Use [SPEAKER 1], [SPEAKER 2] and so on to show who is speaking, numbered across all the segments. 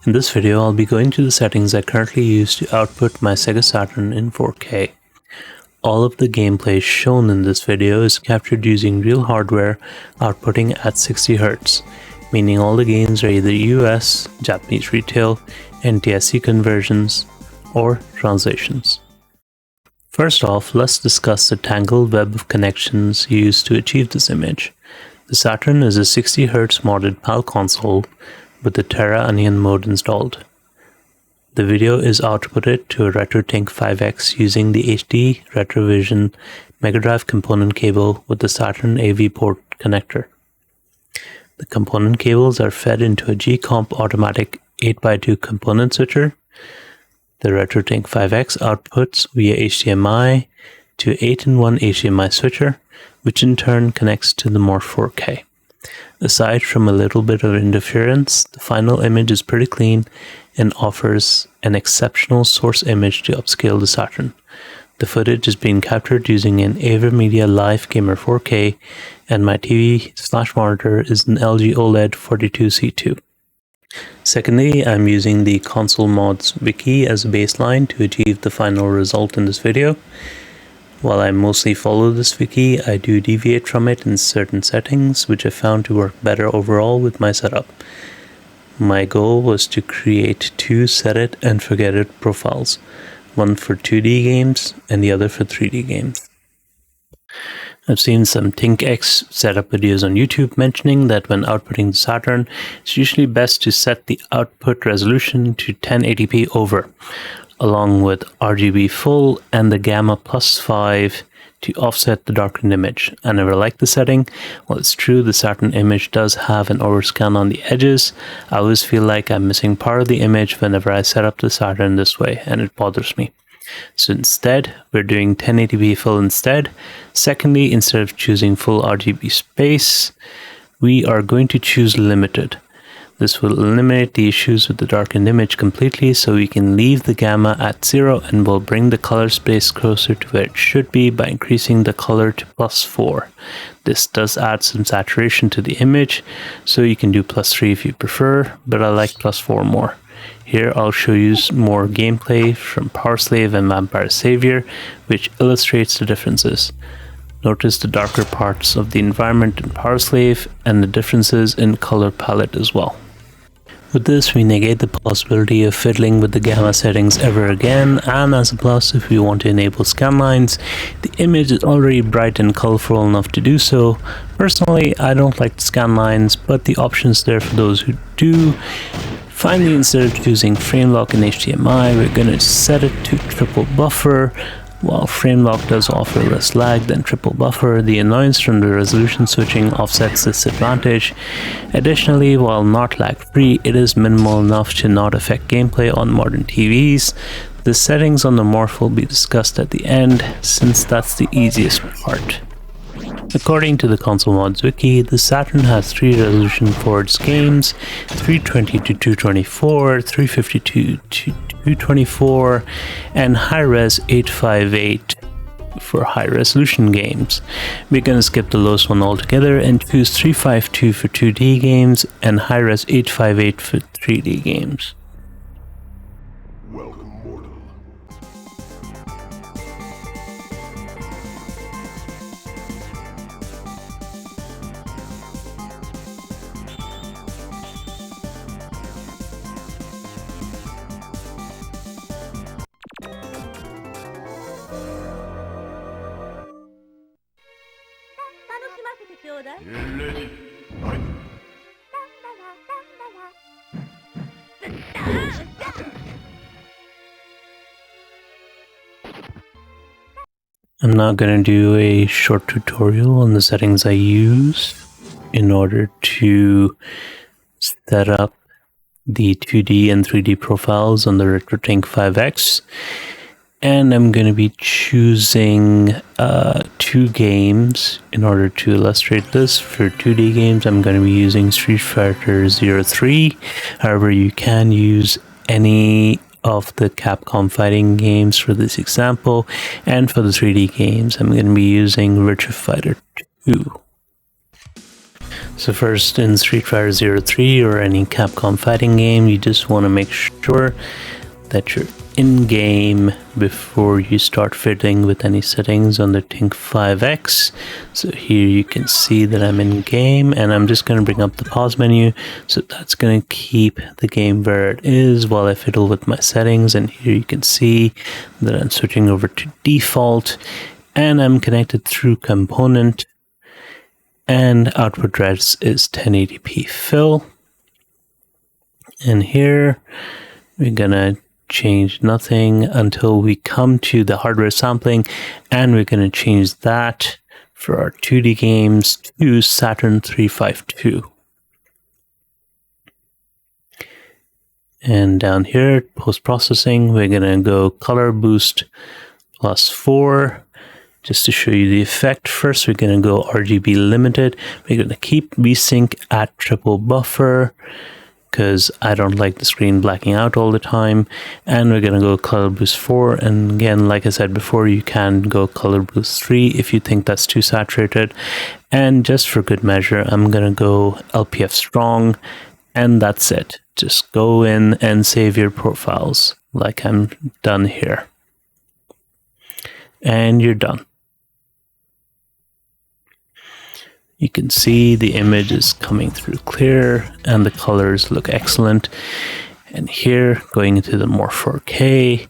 [SPEAKER 1] In this video, I'll be going through the settings I currently use to output my Sega Saturn in 4K. All of the gameplay shown in this video is captured using real hardware, outputting at 60 Hz, meaning all the games are either US, Japanese retail, NTSC conversions, or translations. First off, let's discuss the tangled web of connections used to achieve this image. The Saturn is a 60 Hz modded PAL console with the Terra Onion mode installed. The video is outputted to a Retrotink5x using the HD Retrovision Mega Drive component cable with the Saturn AV port connector. The component cables are fed into a gcomp automatic 8x2 component switcher. The Retrotink5x outputs via HDMI to 8-in-1 HDMI switcher, which in turn connects to the Morph 4K. Aside from a little bit of interference, the final image is pretty clean and offers an exceptional source image to upscale the Saturn. The footage is being captured using an AverMedia Live Gamer 4K, and my TV/monitor is an LG OLED 42C2. Secondly, I'm using the Consolemod Wiki as a baseline to achieve the final result in this video. While I mostly follow this wiki, I do deviate from it in certain settings, which I found to work better overall with my setup. My goal was to create two set it and forget it profiles, one for 2D games and the other for 3D games. I've seen some ThinkX setup videos on YouTube mentioning that when outputting the Saturn, it's usually best to set the output resolution to 1080p over, along with RGB full and the gamma +5 to offset the darkened image. I never liked the setting. While it's true the Saturn image does have an overscan on the edges, I always feel like I'm missing part of the image whenever I set up the Saturn this way, and it bothers me. So instead, we're doing 1080p full instead. Secondly, instead of choosing full RGB space, we are going to choose limited. This will eliminate the issues with the darkened image completely, so we can leave the gamma at 0 and will bring the color space closer to where it should be by increasing the color to +4. This does add some saturation to the image, so you can do +3 if you prefer, but I like +4 more. Here I'll show you more gameplay from Power Slave and Vampire Savior, which illustrates the differences. Notice the darker parts of the environment in Power Slave and the differences in color palette as well. With this, we negate the possibility of fiddling with the gamma settings ever again, and as a plus, if we want to enable scanlines, the image is already bright and colorful enough to do so. Personally, I don't like the scanlines, but the option's there for those who do. Finally, instead of choosing frame lock in HDMI, we're going to set it to triple buffer. While frame lock does offer less lag than triple buffer, the annoyance from the resolution switching offsets this advantage. Additionally, while not lag free, it is minimal enough to not affect gameplay on modern TVs. The settings on the Morph will be discussed at the end, since that's the easiest part. According to the Consolemod Wiki, the Saturn has 3 resolution for its games: 320x224, 352x224, and high-res 858 for high-resolution games. We're going to skip the lowest one altogether and choose 352 for 2D games and high-res 858 for 3D games.
[SPEAKER 2] Welcome, mortal. Get ready. Fight.
[SPEAKER 1] I'm now going to do a short tutorial on the settings I use in order to set up the 2D and 3D profiles on the Retrotink5x. And I'm going to be choosing 2 games in order to illustrate this. For 2D games, I'm going to be using Street Fighter 03. However, you can use any of the Capcom fighting games for this example. And for the 3D games, I'm going to be using Virtua Fighter 2. So first, in Street Fighter 03 or any Capcom fighting game, you just want to make sure that you're in game before you start fiddling with any settings on the Retrotink5x. So here you can see that I'm in game, and I'm just going to bring up the pause menu. So that's going to keep the game where it is while I fiddle with my settings. And here you can see that I'm switching over to default, and I'm connected through component, and output res is 1080p fill. And here we're gonna change nothing until we come to the hardware sampling, and we're gonna change that for our 2D games to Saturn 352. And down here, post-processing, we're gonna go color boost +4. Just to show you the effect, first we're going to go RGB limited. We're going to keep VSync at triple buffer because I don't like the screen blacking out all the time. And we're going to go color boost 4. And again, like I said before, you can go color boost 3 if you think that's too saturated. And just for good measure, I'm going to go LPF strong, and that's it. Just go in and save your profiles like I'm done here. And you're done. You can see the image is coming through clear and the colors look excellent. And here, going into the Morph 4K,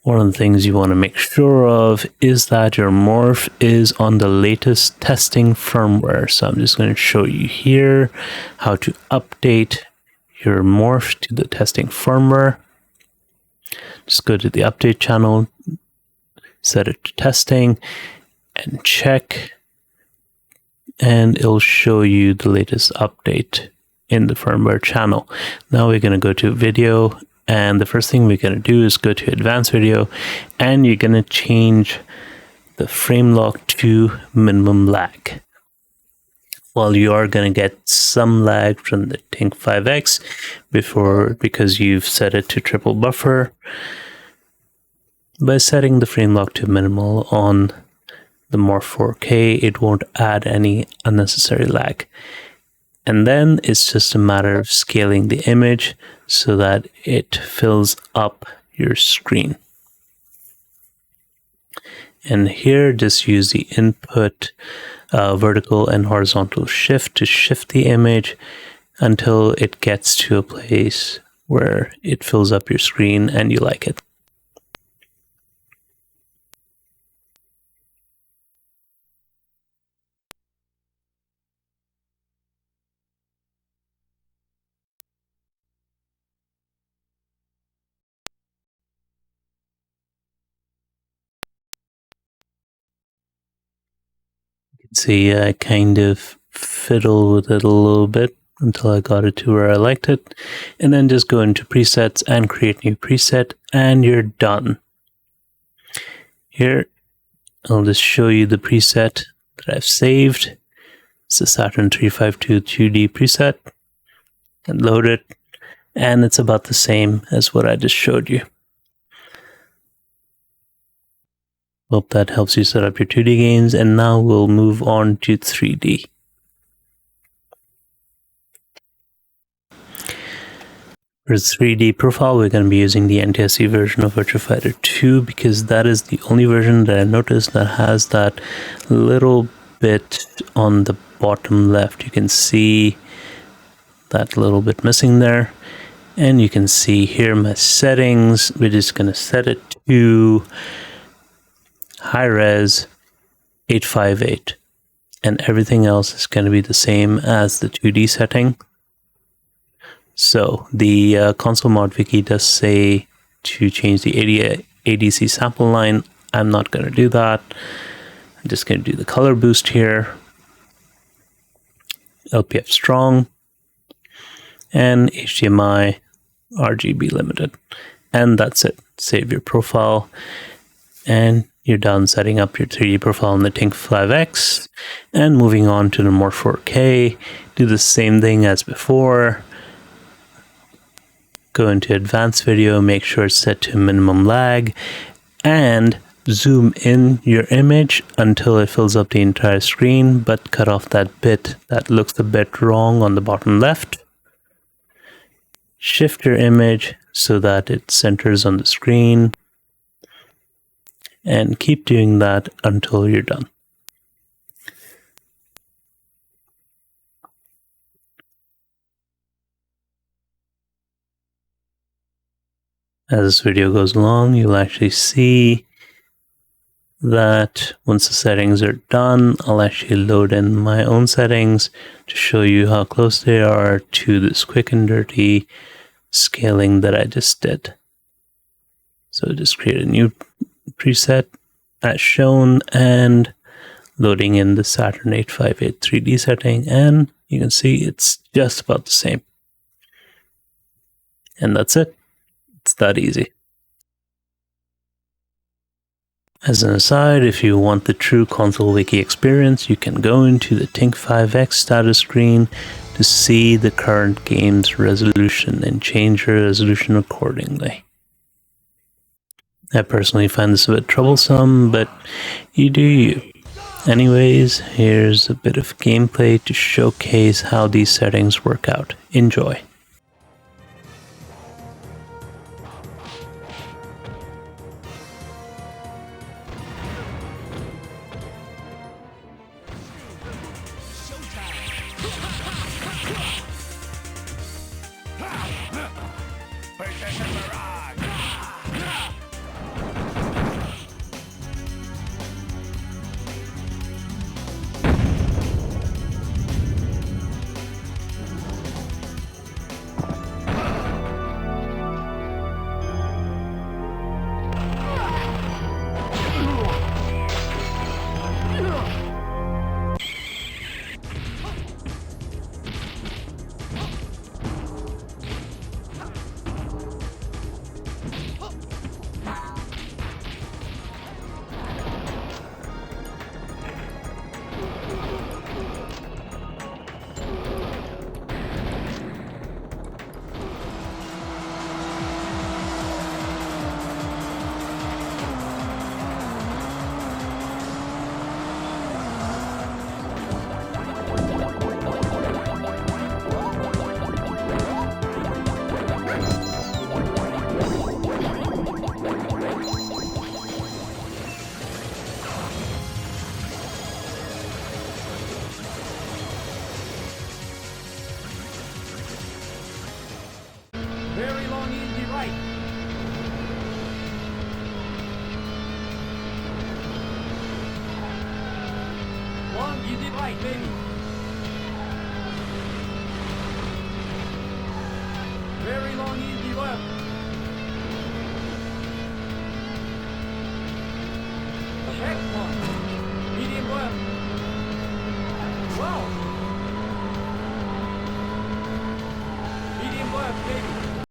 [SPEAKER 1] one of the things you want to make sure of is that your Morph is on the latest testing firmware. So I'm just going to show you here how to update your Morph to the testing firmware. Just go to the update channel, set it to testing, and check. And it'll show you the latest update in the firmware channel. Now we're going to go to video, and the first thing we're going to do is go to advanced video, and you're going to change the frame lock to minimum lag. While you are going to get some lag from the Retrotink5x because you've set it to triple buffer, by setting the frame lock to minimal on the Morph 4K, it won't add any unnecessary lag. And then it's just a matter of scaling the image so that it fills up your screen. And here, just use the input vertical and horizontal shift to shift the image until it gets to a place where it fills up your screen and you like it. See, I kind of fiddle with it a little bit until I got it to where I liked it, and then just go into presets and create new preset, and you're done. Here, I'll just show you the preset that I've saved. It's the Saturn 352 2D preset, and load it, and it's about the same as what I just showed you. Hope that helps you set up your 2D games, and now we'll move on to 3D. For 3D profile, we're going to be using the NTSC version of Virtua Fighter 2 because that is the only version that I noticed that has that little bit on the bottom left. You can see that little bit missing there. And you can see here my settings. We're just going to set it to high res 858, and everything else is going to be the same as the 2D setting. So the Consolemod Wiki does say to change the ADC sample line. I'm not going to do that. I'm just going to do the color boost here, LPF strong, and HDMI RGB limited, and that's it. Save your profile, and you're done setting up your 3D profile on the Retrotink5x. And moving on to the Morph 4K, do the same thing as before. Go into advanced video, make sure it's set to minimum lag, and zoom in your image until it fills up the entire screen, but cut off that bit that looks a bit wrong on the bottom left. Shift your image so that it centers on the screen, and keep doing that until you're done. As this video goes along, you'll actually see that once the settings are done, I'll actually load in my own settings to show you how close they are to this quick and dirty scaling that I just did. So just create a new preset as shown and loading in the Saturn 858 3D setting, and you can see it's just about the same. And that's it. It's that easy. As an aside, if you want the true Console Wiki experience, you can go into the Retrotink5x status screen to see the current game's resolution and change your resolution accordingly. I personally find this a bit troublesome, but you do you. Anyways, here's a bit of gameplay to showcase how these settings work out. Enjoy.
[SPEAKER 3] Very long easy right. Long easy right, baby. Very long easy left. Excellent. Medium left. Wow. Medium left, baby.